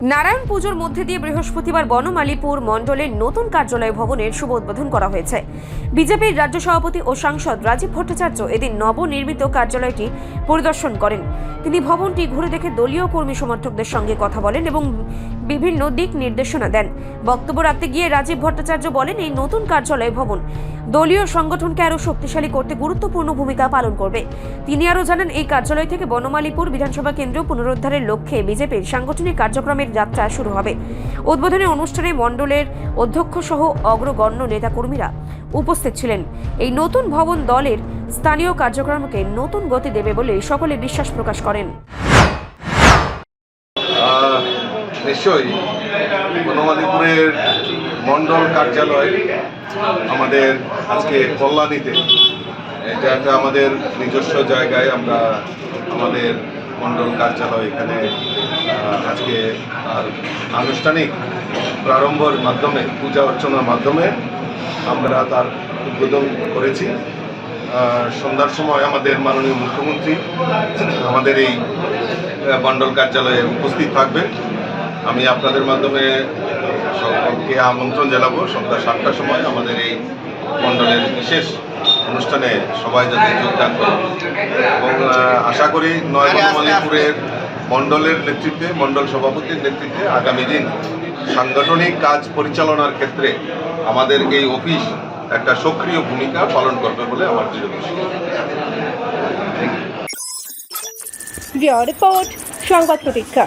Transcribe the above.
নারায়ণ পুজোর মধ্যে দিয়ে বৃহস্পতিবার বনমালীপুর মণ্ডলের নতুন কার্যালয় ভবনের শুভ উদ্বোধন করা হয়েছে। বিজেপির রাজ্য সভাপতি ও সাংসদ রাজীব ভট্টাচার্য এদিন নবনির্মিত কার্যালয়টি পরিদর্শন করেন। তিনি ভবনটি ঘুরে দেখে দলীয় কর্মী সমর্থকদের সঙ্গে কথা বলেন এবং বিভিন্ন দিক নির্দেশনা দেন। বক্তব্য রাখতে গিয়ে রাজীব ভট্টাচার্য বলেন, এই নতুন কার্যালয় ভবন দলীয় সংগঠনকে আরও শক্তিশালী করতে গুরুত্বপূর্ণ ভূমিকা পালন করবে। তিনি আরও জানান, এই কার্যালয় থেকে বনমালীপুর বিধানসভা কেন্দ্র পুনরুদ্ধারের লক্ষ্যে বিজেপির সাংগঠনিক কার্যক্রমের যাত্রা শুরু হবে। উদ্বোধনী অনুষ্ঠানে মণ্ডলের অধ্যক্ষ সহ অগ্রগণ্য নেতাকর্মীরা উপস্থিত ছিলেন। এই নতুন ভবন দলের স্থানীয় কার্যক্রমকে নতুন গতি দেবে বলে সকলে বিশ্বাস প্রকাশ করেন। নিশ্চয়ই বনমালীপুরের মণ্ডল কার্যালয় আমাদের আজকে কল্যাণীতে, এটা একটা আমাদের নিজস্ব জায়গায় আমরা আমাদের মণ্ডল কার্যালয় এখানে আজকে আনুষ্ঠানিক প্রারম্ভের মাধ্যমে পূজা অর্চনার মাধ্যমে আমরা তার উদ্বোধন করেছি। সন্ধ্যার সময় আমাদের মাননীয় মুখ্যমন্ত্রী আমাদের এই মণ্ডল কার্যালয়ে উপস্থিত থাকবেন। আমি আপনাদের মাধ্যমে সকলকে আমন্ত্রণ জানাবো সন্ধ্যা 7টার সময় আমাদের এই মণ্ডলের বিশেষ অনুষ্ঠানে সবাই যাতে যোগদান করে এবং আশা করি নয় বনমালীপুরের মণ্ডলের নেতৃত্বে, মণ্ডল সভাপতির নেতৃত্বে আগামী দিন সাংগঠনিক কাজ পরিচালনার ক্ষেত্রে আমাদের এই অফিস একটা সক্রিয় ভূমিকা পালন করবে বলে আমার দৃঢ় বিশ্বাস। রিপোর্ট সংবাদ প্রতীক্ষা।